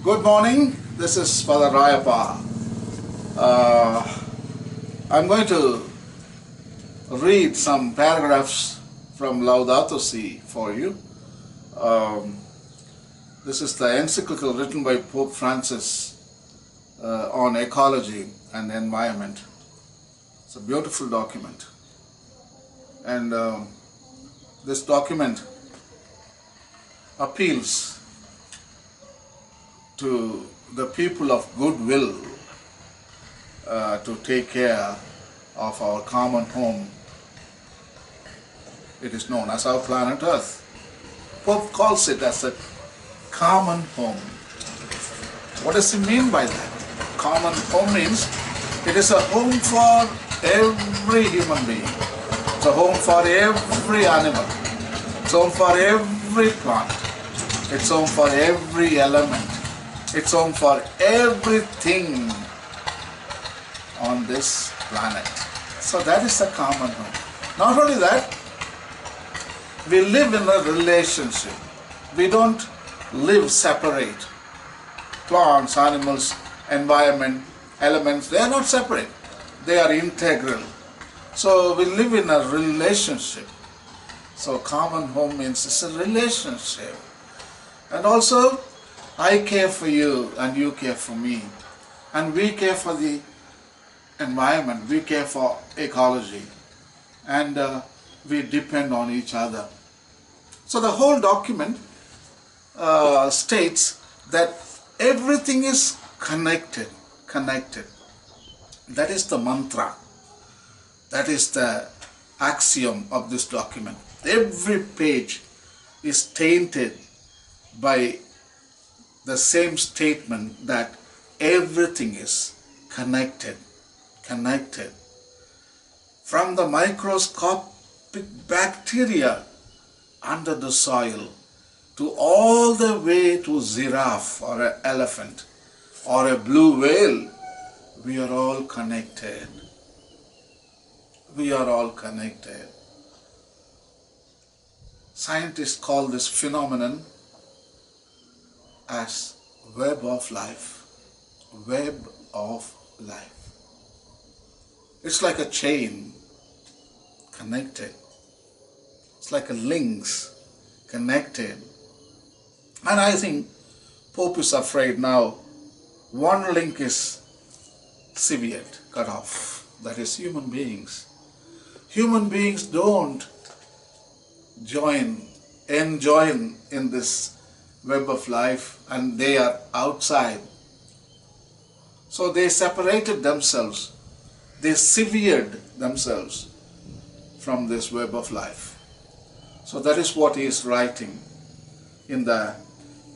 Good morning, this is Father Rayappa. I'm going to read some paragraphs from Laudato Si for you. This is the encyclical written by Pope Francis on ecology and environment. It's a beautiful document. And this document appeals to the people of goodwill to take care of our common home. It is known as our planet Earth. Pope calls it as a common home. What does he mean by that? Common home means it is a home for every human being. It's a home for every animal. It's home for every plant. It's home for every element. It's home for everything on this planet. So that is a common home. Not only that, we live in a relationship. We don't live separate. Plants, animals, environment, elements, they are not separate. They are integral. So we live in a relationship. So common home means it's a relationship. And also, I care for you and you care for me. And we care for the environment, we care for ecology. And we depend on each other. So the whole document states that everything is connected. That is the mantra. That is the axiom of this document. Every page is tainted by the same statement that everything is connected. From the microscopic bacteria under the soil to all the way to giraffe or an elephant or a blue whale, we are all connected. We are all connected. Scientists call this phenomenon as web of life. Web of life. It's like a chain connected. It's like a links connected. And I think Pope is afraid now one link is severed, cut off. That is human beings. Human beings don't enjoin in this web of life, and they are outside. So they separated themselves. They severed themselves from this web of life. So that is what he is writing in the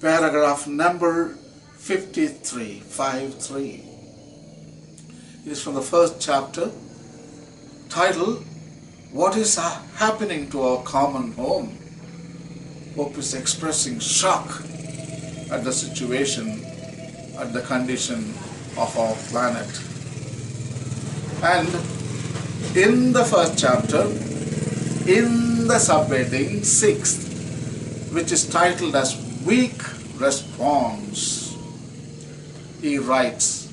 paragraph number 53, 5-3. It is from the first chapter, titled, What is happening to our common home? Pope is expressing shock at the situation, at the condition of our planet. And in the first chapter, in the subheading 6th, which is titled as Weak Response, he writes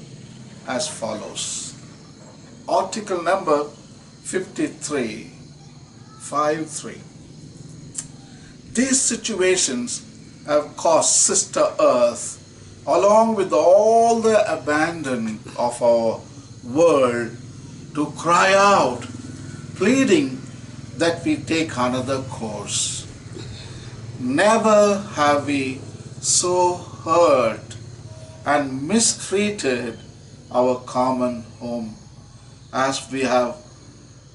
as follows. Article number 53, 5-3. These situations have caused Sister Earth, along with all the abandon of our world, to cry out, pleading that we take another course. Never have we so hurt and mistreated our common home as we have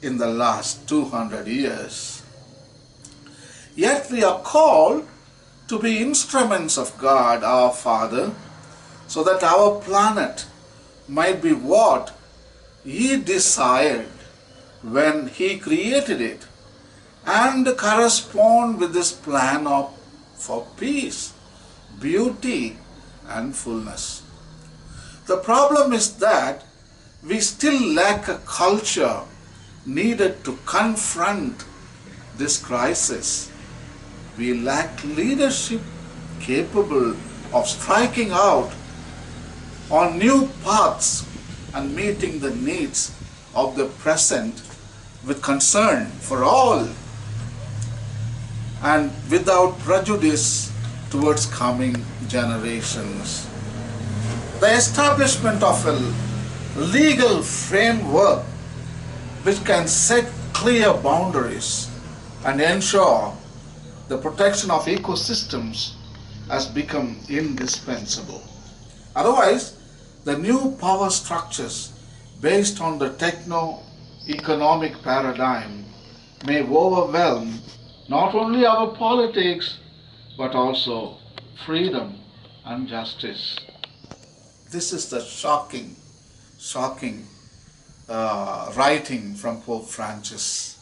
in the last 200 years. Yet we are called to be instruments of God our Father, so that our planet might be what He desired when He created it, and correspond with His plan for peace, beauty, and fullness. The problem is that we still lack a culture needed to confront this crisis. We lack leadership capable of striking out on new paths and meeting the needs of the present with concern for all and without prejudice towards coming generations. The establishment of a legal framework which can set clear boundaries and ensure the protection of ecosystems has become indispensable. Otherwise, the new power structures based on the techno-economic paradigm may overwhelm not only our politics but also freedom and justice. This is the shocking writing from Pope Francis.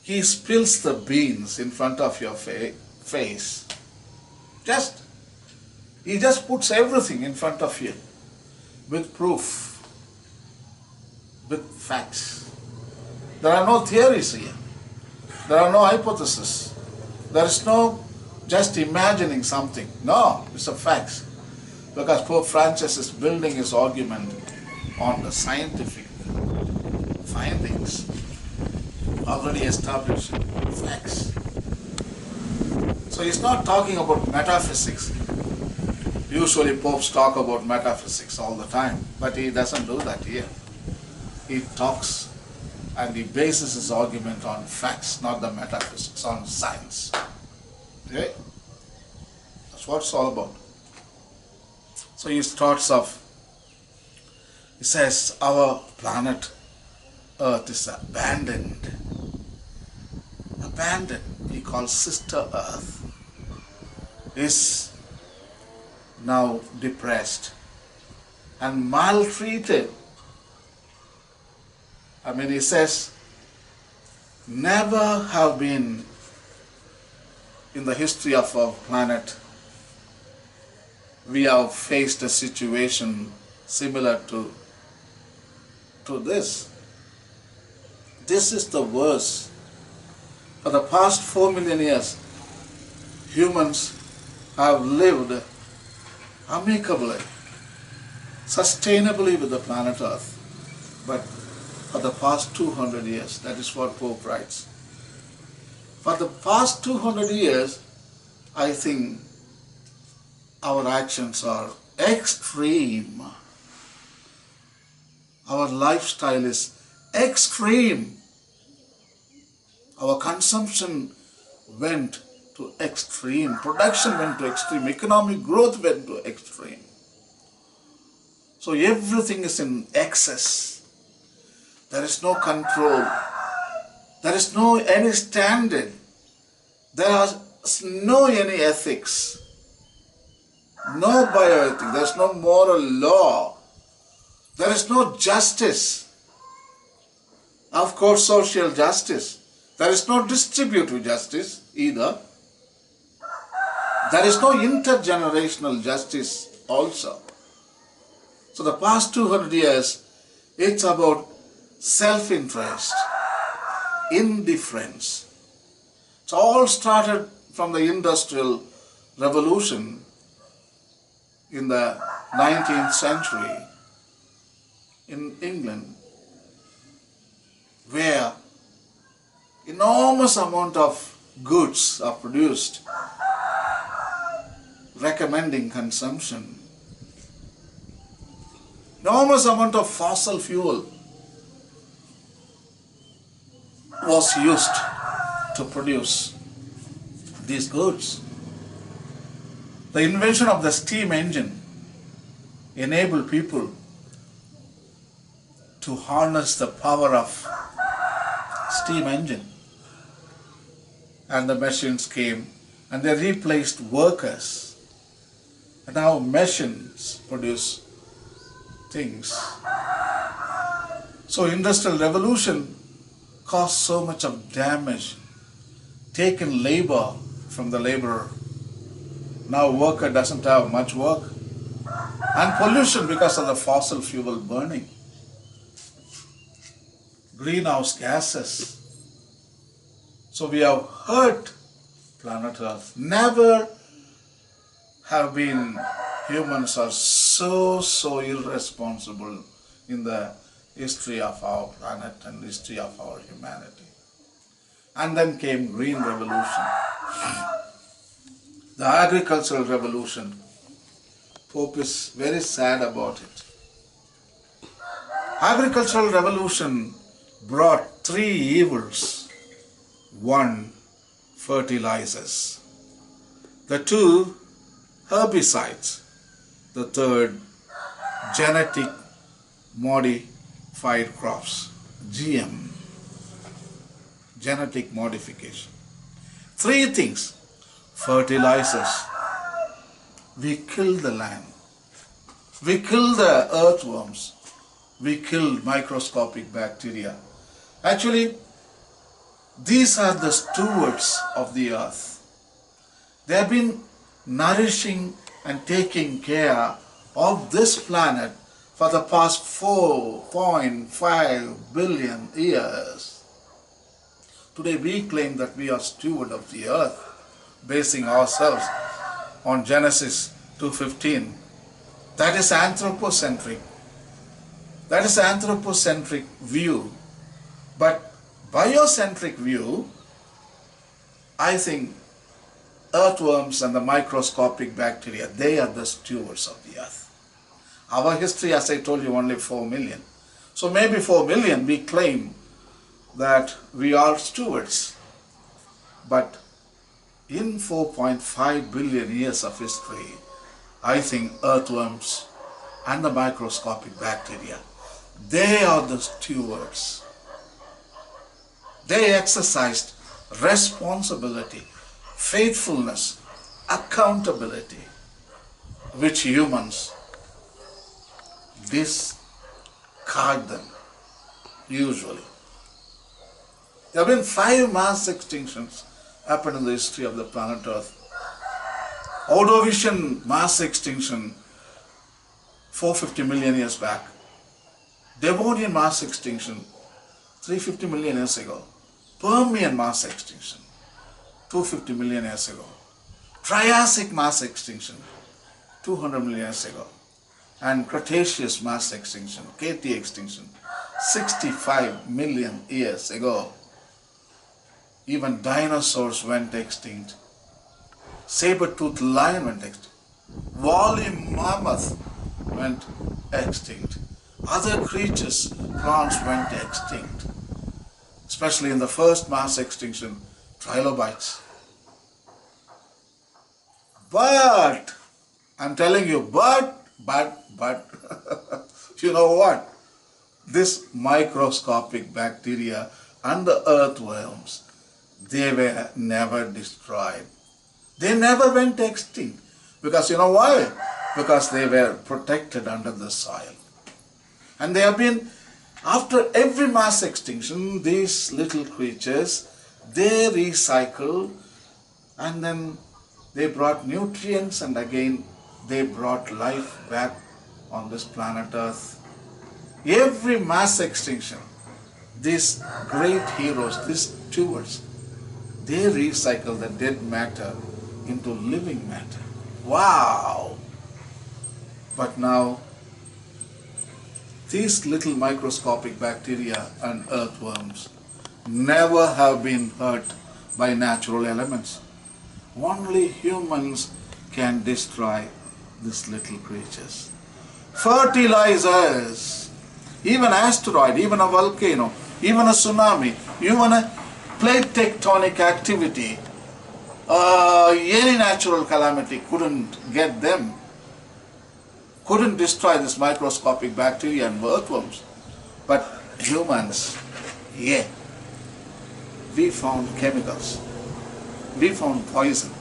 He spills the beans in front of your face. He just puts everything in front of you with proof, with facts. There are no theories here. There are no hypotheses. There is no just imagining something. No, it's a fact. Because Pope Francis is building his argument on the scientific findings, already established facts. So he's not talking about metaphysics. Usually popes talk about metaphysics all the time, but he doesn't do that here. He talks and he bases his argument on facts, not the metaphysics, on science. Okay? That's what it's all about. So he starts off, he says, our planet Earth is abandoned. Abandoned, he calls Sister Earth, is now depressed and maltreated. I mean, he says, never have been in the history of our planet we have faced a situation similar to this. This is the worst. For the past 4 million years, humans have lived amicably, sustainably with the planet Earth. But for the past 200 years, that is what Pope writes. For the past 200 years, I think our actions are extreme. Our lifestyle is extreme. Our consumption went to extreme. Production went to extreme. Economic growth went to extreme. So everything is in excess. There is no control. There is no any standard. There is no any ethics. No bioethics. There is no moral law. There is no justice. Of course, social justice. There is no distributive justice either. There is no intergenerational justice also. So the past 200 years, it's about self-interest, indifference. It all started from the Industrial Revolution in the 19th century in England, where enormous amount of goods are produced, recommending consumption. Enormous amount of fossil fuel was used to produce these goods. The invention of the steam engine enabled people to harness the power of steam engine. And the machines came and they replaced workers. And now machines produce things. So Industrial Revolution caused so much of damage, taken labor from the laborer. Now worker doesn't have much work. And pollution because of the fossil fuel burning. Greenhouse gases. So we have hurt planet Earth. Never humans are so irresponsible in the history of our planet and history of our humanity. And then came Green Revolution, the agricultural revolution. Pope is very sad about it. Agricultural revolution brought three evils. One, fertilizers. The two, herbicides. The third, genetic modified crops, GM, genetic modification. Three things. Fertilizers. We killed the land. We killed the earthworms. We killed microscopic bacteria. Actually, these are the stewards of the earth. They have been nourishing and taking care of this planet for the past 4.5 billion years. Today we claim that we are steward of the earth, basing ourselves on Genesis 2:15. That is anthropocentric. That is anthropocentric view. But biocentric view, I think earthworms and the microscopic bacteria, they are the stewards of the earth. Our history, as I told you, only 4 million. So maybe 4 million we claim that we are stewards. But in 4.5 billion years of history, I think earthworms and the microscopic bacteria, they are the stewards. They exercised responsibility, faithfulness, accountability, which humans discard them, usually. There have been 5 mass extinctions happened in the history of the planet Earth. Ordovician mass extinction 450 million years back. Devonian mass extinction 350 million years ago. Permian mass extinction 250 million years ago. Triassic mass extinction 200 million years ago. And Cretaceous mass extinction, KT extinction, 65 million years ago. Even dinosaurs went extinct. Saber-toothed lion went extinct. Woolly mammoth went extinct. Other creatures, plants went extinct. Especially in the first mass extinction, trilobites. But, I'm telling you, but, you know what? This microscopic bacteria and the earthworms, they were never destroyed. They never went extinct. Because you know why? Because they were protected under the soil. And they have been, after every mass extinction, these little creatures, they recycle and then they brought nutrients and again they brought life back on this planet Earth. Every mass extinction, these great heroes, these stewards, they recycle the dead matter into living matter. Wow! But now, these little microscopic bacteria and earthworms never have been hurt by natural elements. Only humans can destroy these little creatures. Fertilizers, even asteroid, even a volcano, even a tsunami, even a plate tectonic activity, any natural calamity couldn't get them, couldn't destroy this microscopic bacteria and earthworms. But humans, yeah, we found chemicals, we found poison,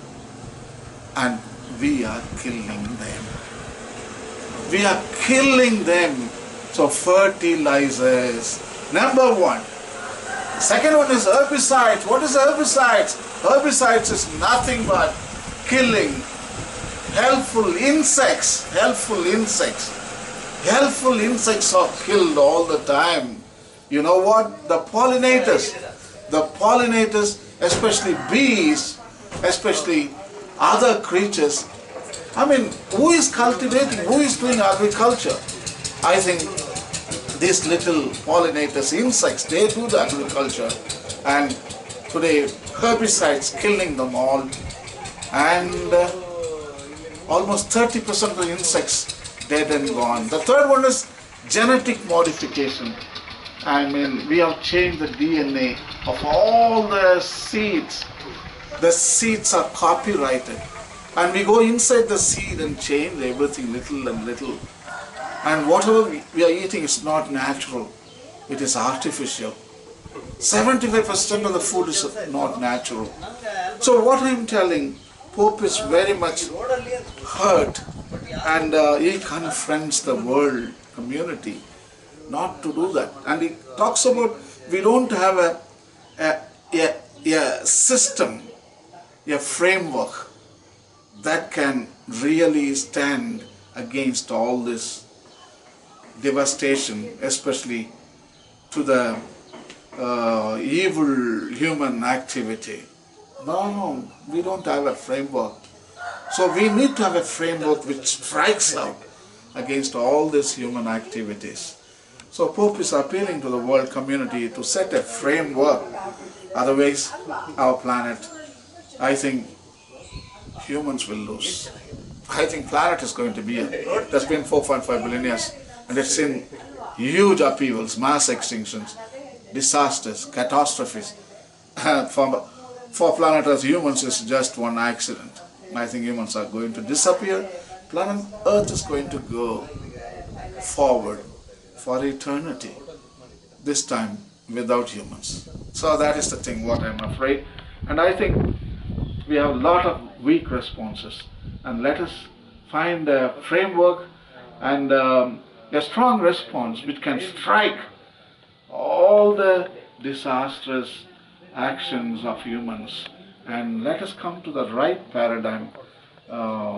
and we are killing them. We are killing them. So fertilizers, number one. Second one is herbicides. What is herbicides? Herbicides is nothing but killing helpful insects. Helpful insects. Helpful insects are killed all the time. You know what? The pollinators, especially bees, especially other creatures, I mean, who is cultivating, who is doing agriculture? I think these little pollinators, insects, they do the agriculture, and today herbicides killing them all, and almost 30% of the insects dead and gone. The third one is genetic modification. I mean, we have changed the DNA of all the seeds. The seeds are copyrighted, and we go inside the seed and change everything little and little. And whatever we are eating is not natural, it is artificial. 75% of the food is not natural. So what I am telling, Pope is very much hurt, and he confronts the world community not to do that. And he talks about we don't have a system, a framework that can really stand against all this devastation, especially to the evil human activity. No, we don't have a framework. So we need to have a framework which strikes out against all these human activities. So Pope is appealing to the world community to set a framework. Otherwise, our planet, I think, humans will lose. I think planet is going to be, there's been 4.5 billion years, and it's seen huge upheavals, mass extinctions, disasters, catastrophes. For planet Earth, humans is just one accident. I think humans are going to disappear. Planet Earth is going to go forward for eternity, this time without humans. So that is the thing what I'm afraid. And I think we have a lot of weak responses, and let us find a framework and a strong response which can strike all the disastrous actions of humans, and let us come to the right paradigm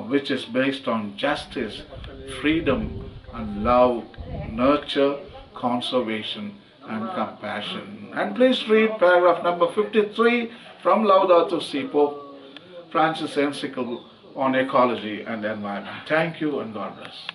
which is based on justice, freedom and love, nurture, conservation and compassion. And please read paragraph number 53 from Laudato Si, Pope Francis' encyclical on ecology and environment. Thank you and God bless.